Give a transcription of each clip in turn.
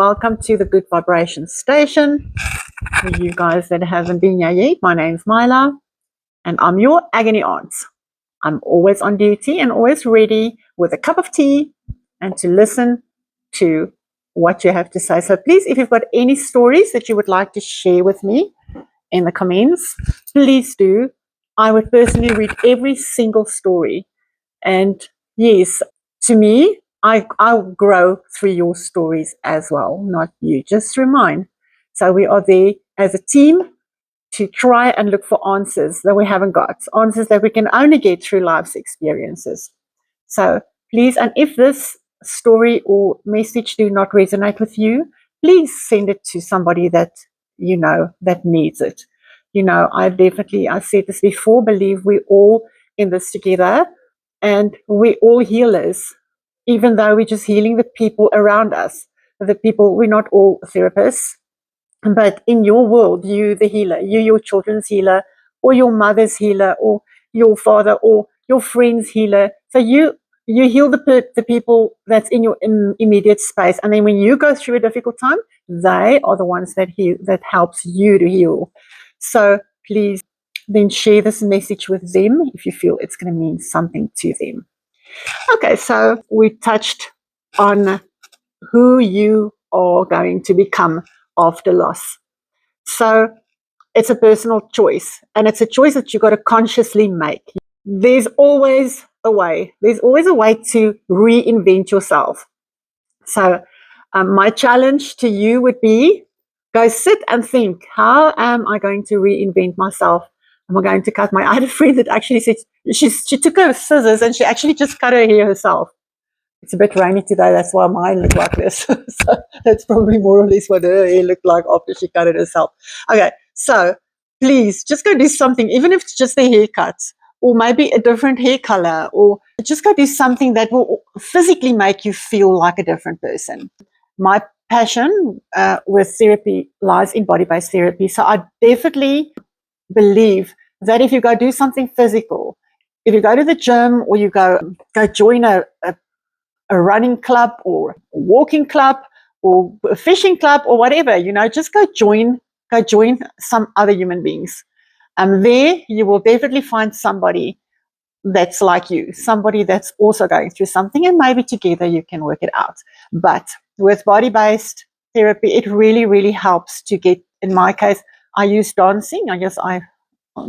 welcome to the Good Vibration Station. For you guys that haven't been here yet, my name's Myla, and I'm your agony aunt. I'm always on duty and always ready with a cup of tea and to listen to what you have to say. So please, if you've got any stories that you would like to share with me in the comments, please do. I would personally read every single story. And yes, to me, I'll grow through your stories as well, not you. Just remind. So we are there as a team to try and look for answers that we haven't got, answers that we can only get through life's experiences. So please, and if this story or message do not resonate with you, please send it to somebody that you know that needs it. You know, I've said this before, believe we're all in this together and we're all healers, even though we're just healing the people around us. We're not all therapists, but in your world, you the healer, you your children's healer, or your mother's healer, or your father, or your friend's healer. So you heal the people that's in your immediate space, and then when you go through a difficult time, they are the ones that helps you to heal. So please then share this message with them if you feel it's going to mean something to them. Okay, so we touched on who you are going to become after loss. So it's a personal choice, and it's a choice that you've got to consciously make. There's always a way. There's always a way to reinvent yourself. So my challenge to you would be, go sit and think, how am I going to reinvent myself? Am I going to cut I had a friend that actually said she took her scissors and she actually just cut her hair herself. It's a bit rainy today, that's why mine looked like this. So that's probably more or less what her hair looked like after she cut it herself. Okay, so please just go do something, even if it's just a haircut, or maybe a different hair color, or just go do something that will physically make you feel like a different person. My passion with therapy lies in body-based therapy. So I definitely believe that if you go do something physical, if you go to the gym or you go join a running club or a walking club or a fishing club or whatever, just go join some other human beings. And there you will definitely find somebody that's like you, somebody that's also going through something, and maybe together you can work it out. But with body-based therapy, it really, really helps to get, in my case, I use dancing.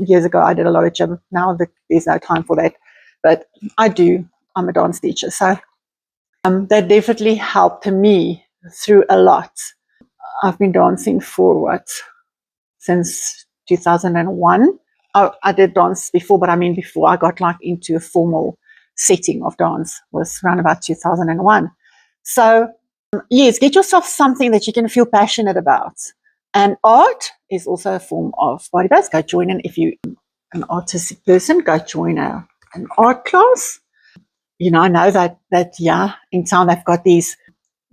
Years ago, I did a lot of gym. Now there's no time for that. But I'm a dance teacher. So that definitely helped me through a lot. I've been dancing since 2001. I did dance before, but before I got into a formal setting of dance was around about 2001. So yes, get yourself something that you can feel passionate about. And art is also a form of body-based. Go join if you're an artistic person, go join an art class. I know that in town they've got these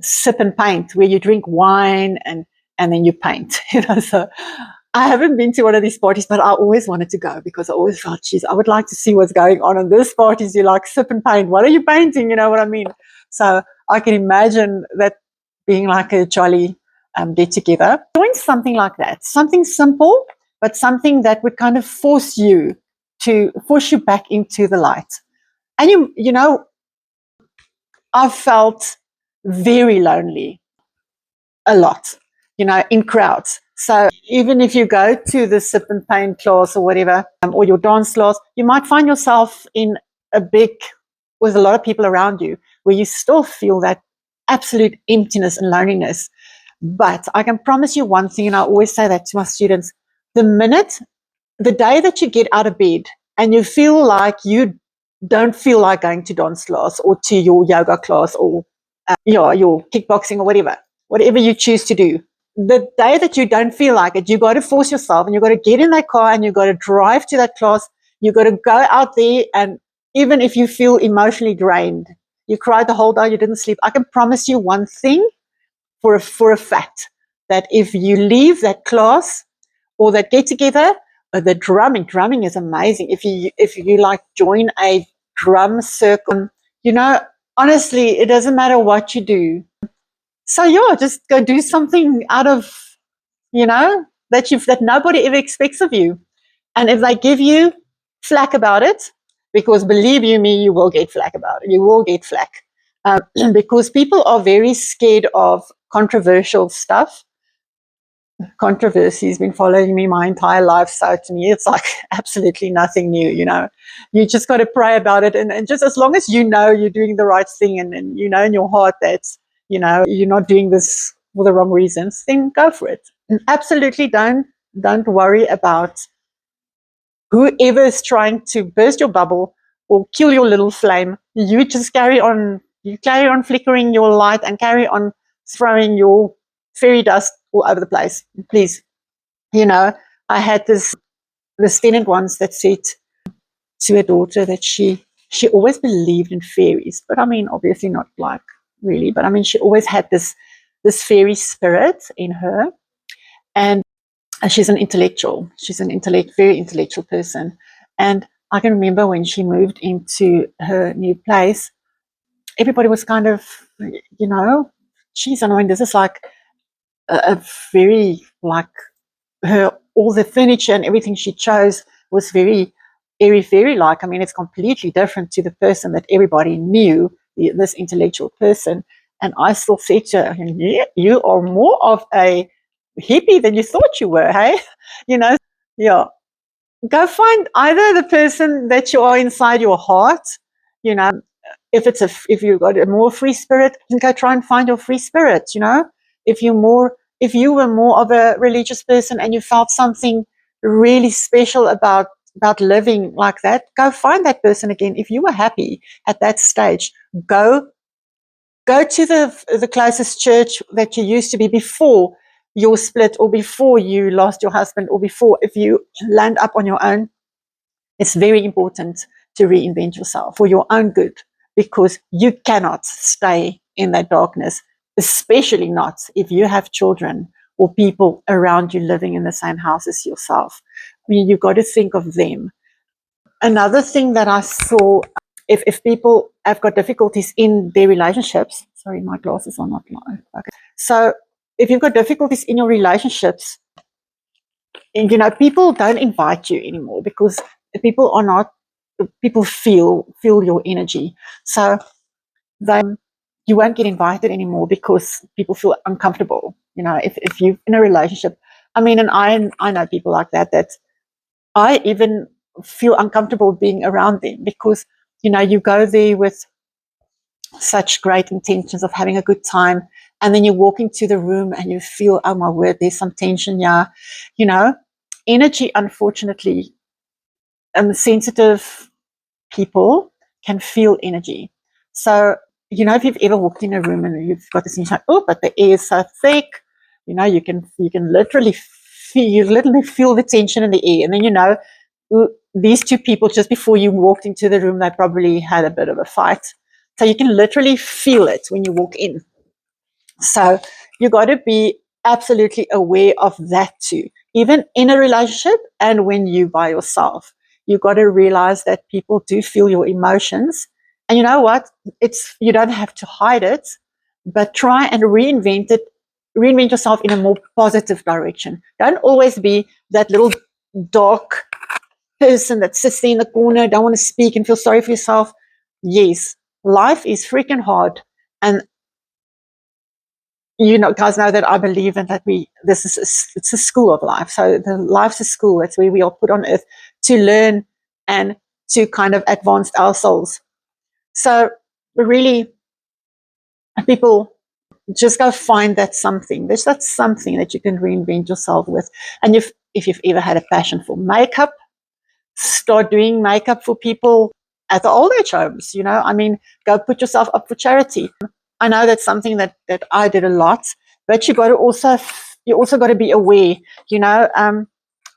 sip and paint where you drink wine and then you paint. So I haven't been to one of these parties, but I always wanted to go because I always thought, geez, I would like to see what's going on in this parties. You like sip and paint. What are you painting? You know what I mean? So I can imagine that being like a jolly get together. Join something like that, something simple, but something that would kind of force you back into the light. And I've felt very lonely a lot, in crowds. So even if you go to the sip and paint class or whatever, or your dance class, you might find yourself with a lot of people around you where you still feel that absolute emptiness and loneliness. But I can promise you one thing, and I always say that to my students, the day that you get out of bed and you feel like you don't feel like going to dance class or to your yoga class or your kickboxing or whatever you choose to do, the day that you don't feel like it, you got to force yourself and you got to get in that car and you got to drive to that class. You got to go out there, and even if you feel emotionally drained, you cried the whole day, you didn't sleep, I can promise you one thing for a fact, that if you leave that class or that get together, the drumming is amazing. If you join a drum circle, honestly, it doesn't matter what you do. So yeah, just go do something out of, that nobody ever expects of you. And if they give you flack about it, because believe you me, you will get flack about it. You will get flack. Because people are very scared of controversial stuff. Controversy has been following me my entire life. So to me, it's like absolutely nothing new, You just got to pray about it. And just as long as you know you're doing the right thing, and you know in your heart that, you're not doing this for the wrong reasons, then go for it. And absolutely don't worry about whoever is trying to burst your bubble or kill your little flame. You just carry on flickering your light and carry on throwing your fairy dust all over the place. Please. I had this tenant once that said to her daughter that she always believed in fairies, but I mean, obviously not like really, but I mean, she always had this fairy spirit in her. And she's an intellectual. She's very intellectual person. And I can remember when she moved into her new place, everybody was kind of, geez, I mean, this is like a very, like, all the furniture and everything she chose was very airy fairy like. I mean, it's completely different to the person that everybody knew, this intellectual person. And I still said to her, yeah, you are more of a hippie than you thought you were, hey? Yeah. Go find either the person that you are inside your heart, if you've got a more free spirit, then go try and find your free spirit, If you were more of a religious person and you felt something really special about living like that, go find that person again. If you were happy at that stage, go to the closest church that you used to be before your split, or before you lost your husband, or before, if you land up on your own. It's very important to reinvent yourself for your own good, because you cannot stay in that darkness, especially not if you have children or people around you living in the same house as yourself. I mean, you've got to think of them. Another thing that I saw, if people have got difficulties in their relationships, sorry, my glasses are not live. Okay. So if you've got difficulties in your relationships, and, people don't invite you anymore, because people feel your energy. So you won't get invited anymore because people feel uncomfortable. If you're in a relationship, I mean, and I know people like that I even feel uncomfortable being around them, because, you go there with such great intentions of having a good time, and then you walk into the room and you feel, oh my word, there's some tension. Yeah. Energy, unfortunately, sensitive people can feel energy. So, if you've ever walked in a room and you've got this, like, oh, but the air is so thick, you can literally feel the tension in the air. And then, these two people, just before you walked into the room, they probably had a bit of a fight. So you can literally feel it when you walk in. So you got to be absolutely aware of that too, even in a relationship and when you by yourself. You got to realize that people do feel your emotions, and you know what? You don't have to hide it, but try and reinvent yourself in a more positive direction. Don't always be that little dark person that sits there in the corner, don't want to speak and feel sorry for yourself. Yes, life is freaking hard, and guys know that I believe in that it's a school of life. So life's a school. It's where we are put on earth to learn and to kind of advance our souls. So really, people, just go find that something. There's that something that you can reinvent yourself with. And if you've ever had a passion for makeup, start doing makeup for people at the old age homes. I mean, go put yourself up for charity. I know that's something that I did a lot, but you also got to be aware.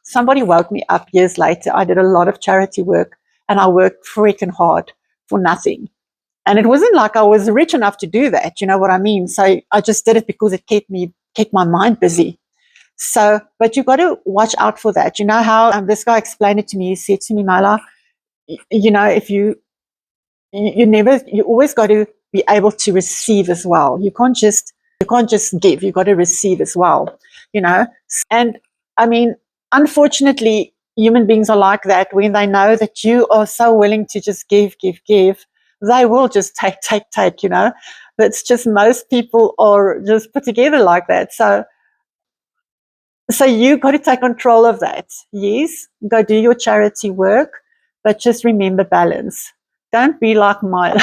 Somebody woke me up years later. I did a lot of charity work, and I worked freaking hard for nothing. And it wasn't like I was rich enough to do that. You know what I mean? So I just did it because it kept my mind busy. So, but you got to watch out for that. You know how this guy explained it to me. He said to me, Mila, if you always got to be able to receive as well. You can't just You can't just give, you've got to receive as well, you know. And I mean, unfortunately, human beings are like that. When they know that you are so willing to just give, they will just take, you know. That's just, most people are just put together like that. So you got to take control of that. Yes, go do your charity work, but just remember balance. Don't be like Milo,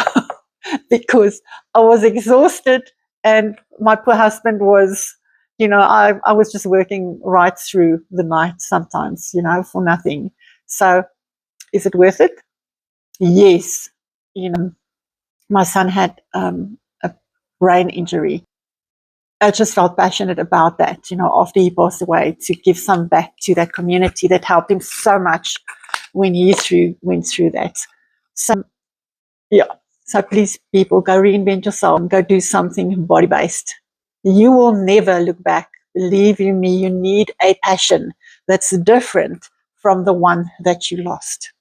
because I was exhausted and my poor husband was, you know, I was just working right through the night sometimes, you know, for nothing. So is it worth it? Yes. You know, my son had a brain injury. I just felt passionate about that, you know, after he passed away, to give some back to that community that helped him so much when he went through that. So, yeah. So please, people, go reinvent yourself, go do something body-based. You will never look back. Believe you me, you need a passion that's different from the one that you lost.